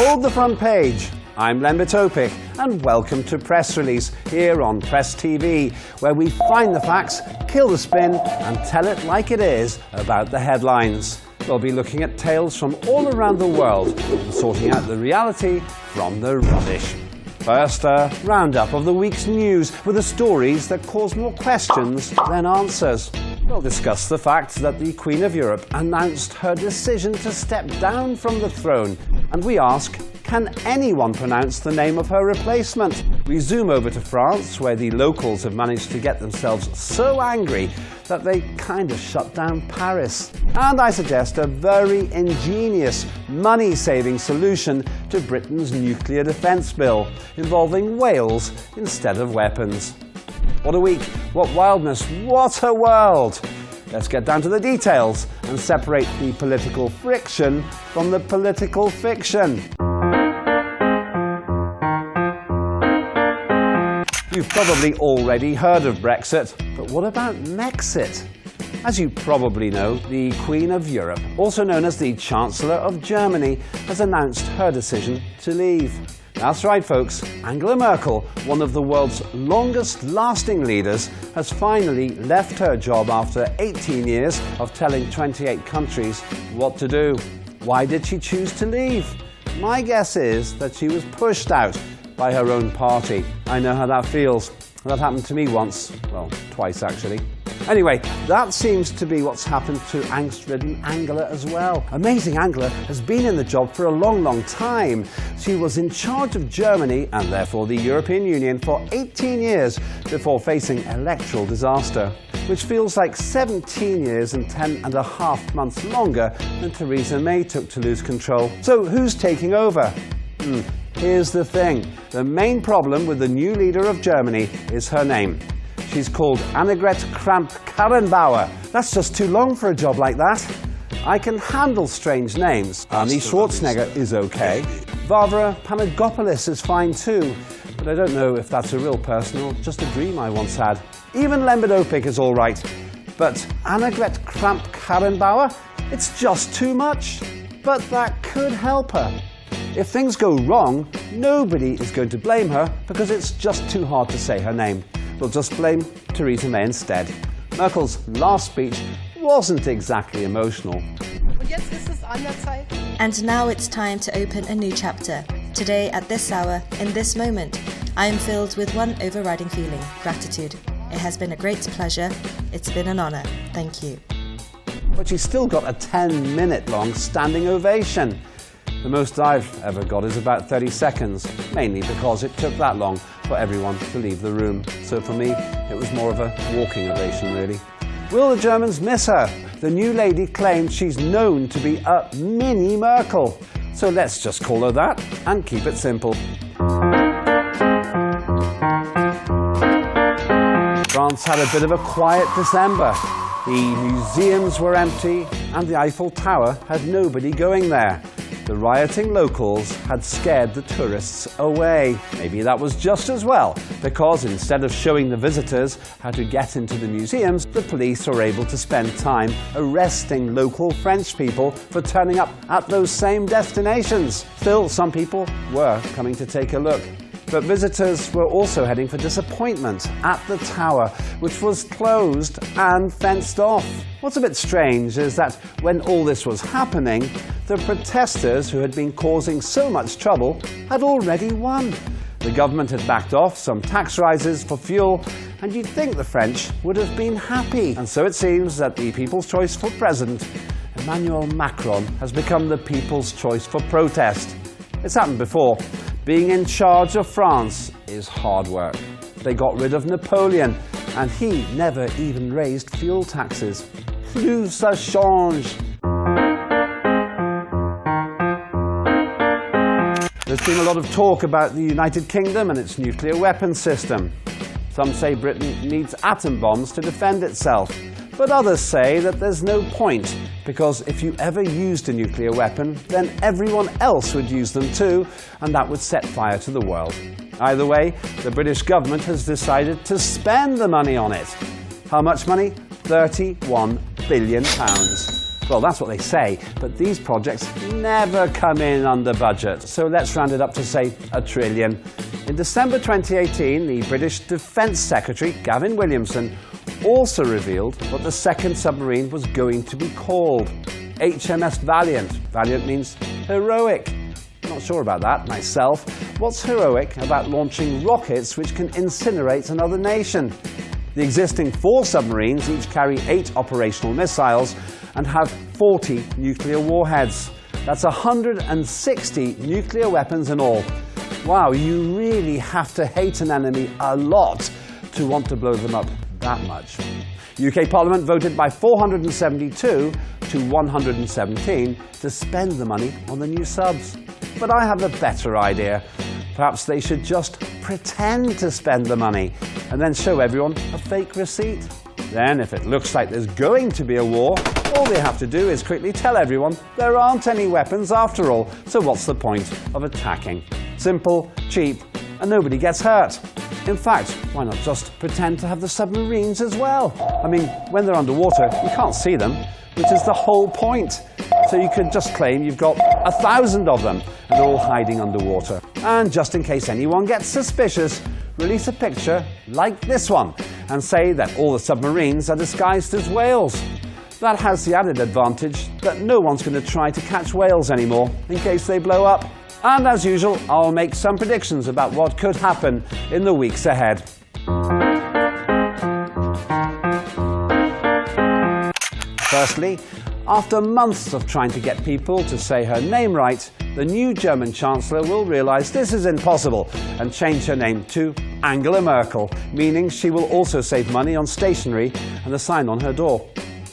Hold the front page. I'm Lembit Öpik, and welcome to Press Release here on Press TV, where we find the facts, kill the spin, and tell it like it is about the headlines. We'll be looking at tales from all around the world and sorting out the reality from the rubbish. First, a roundup of the week's news with the stories that cause more questions than answers. We'll discuss the fact that the Queen of Europe announced her decision to step down from the throne, and we ask, can anyone pronounce the name of her replacement? We zoom over to France, where the locals have managed to get themselves so angry that they kind of shut down Paris. And I suggest a very ingenious, money-saving solution to Britain's nuclear defence bill, involving whales instead of weapons. What a week, what wildness, what a world! Let's get down to the details and separate the political friction from the political fiction. You've probably already heard of Brexit, but what about Mexit? As you probably know, the Queen of Europe, also known as the Chancellor of Germany, has announced her decision to leave. That's right, folks. Angela Merkel, one of the world's longest-lasting leaders, has finally left her job after 18 years of telling 28 countries what to do. Why did she choose to leave? My guess is that she was pushed out by her own party. I know how that feels. That happened to me once. Well, twice actually. Anyway, that seems to be what's happened to angst-ridden Angela as well. Amazing Angela has been in the job for a long, long time. She was in charge of Germany, and therefore the European Union, for 18 years before facing electoral disaster, which feels like 17 years and 10 and a half months longer than Theresa May took to lose control. So who's taking over? Here's the thing. The main problem with the new leader of Germany is her name. She's called Annegret Kramp-Karrenbauer. That's just too long for a job like that. I can handle strange names. Arnie Schwarzenegger is okay. Varvara Panagopoulos is fine too. But I don't know if that's a real person or just a dream I once had. Even Lembit Öpik is all right. But Annegret Kramp-Karrenbauer? It's just too much. But that could help her. If things go wrong, nobody is going to blame her because it's just too hard to say her name. We'll just blame Theresa May instead. Merkel's last speech wasn't exactly emotional. And now it's time to open a new chapter. Today, at this hour, in this moment, I am filled with one overriding feeling: gratitude. It has been a great pleasure. It's been an honor. Thank you. But she's still got a 10-minute-long standing ovation. The most I've ever got is about 30 seconds, mainly because it took that long for everyone to leave the room. So for me, it was more of a walking ovation, really. Will the Germans miss her? The new lady claims she's known to be a mini Merkel. So let's just call her that and keep it simple. France had a bit of a quiet December. The museums were empty and the Eiffel Tower had nobody going there. The rioting locals had scared the tourists away. Maybe that was just as well, because instead of showing the visitors how to get into the museums, the police were able to spend time arresting local French people for turning up at those same destinations. Still, some people were coming to take a look. But visitors were also heading for disappointment at the tower, which was closed and fenced off. What's a bit strange is that when all this was happening, the protesters who had been causing so much trouble had already won. The government had backed off some tax rises for fuel, and you'd think the French would have been happy. And so it seems that the people's choice for president, Emmanuel Macron, has become the people's choice for protest. It's happened before. Being in charge of France is hard work. They got rid of Napoleon, and he never even raised fuel taxes. Plus ça change. There's been a lot of talk about the United Kingdom and its nuclear weapons system. Some say Britain needs atom bombs to defend itself. But others say that there's no point, because if you ever used a nuclear weapon, then everyone else would use them too, and that would set fire to the world. Either way, the British government has decided to spend the money on it. How much money? £31 billion. Well, that's what they say, but these projects never come in under budget. So let's round it up to, say, $1 trillion. In December 2018, the British Defence Secretary, Gavin Williamson, also revealed what the second submarine was going to be called. HMS Valiant. Valiant means heroic. Not sure about that myself. What's heroic about launching rockets which can incinerate another nation? The existing 4 submarines each carry 8 operational missiles and have 40 nuclear warheads. That's 160 nuclear weapons in all. Wow, you really have to hate an enemy a lot to want to blow them up that much. UK Parliament voted by 472 to 117 to spend the money on the new subs. But I have a better idea. Perhaps they should just pretend to spend the money and then show everyone a fake receipt. Then, if it looks like there's going to be a war, all they have to do is quickly tell everyone there aren't any weapons after all, so what's the point of attacking? Simple, cheap, and nobody gets hurt. In fact, why not just pretend to have the submarines as well? I mean, when they're underwater, you can't see them, which is the whole point. So you could just claim you've got 1,000 of them, and they're all hiding underwater. And just in case anyone gets suspicious, release a picture like this one, and say that all the submarines are disguised as whales. That has the added advantage that no one's going to try to catch whales anymore, in case they blow up. And as usual, I'll make some predictions about what could happen in the weeks ahead. Firstly, after months of trying to get people to say her name right, the new German Chancellor will realise this is impossible and change her name to Angela Merkel, meaning she will also save money on stationery and the sign on her door.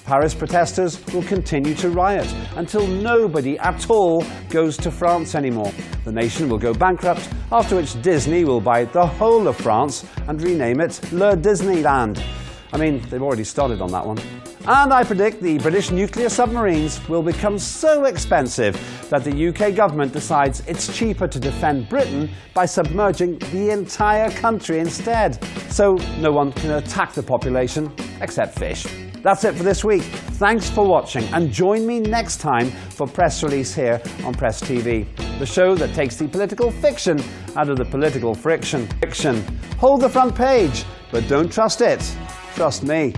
Paris protesters will continue to riot until nobody at all goes to France anymore. The nation will go bankrupt, after which Disney will buy the whole of France and rename it Le Disneyland. I mean, they've already started on that one. And I predict the British nuclear submarines will become so expensive that the UK government decides it's cheaper to defend Britain by submerging the entire country instead. So no one can attack the population except fish. That's it for this week. Thanks for watching, and join me next time for Press Release here on Press TV, the show that takes the political fiction out of the political friction. Hold the front page, but don't trust it. Trust me.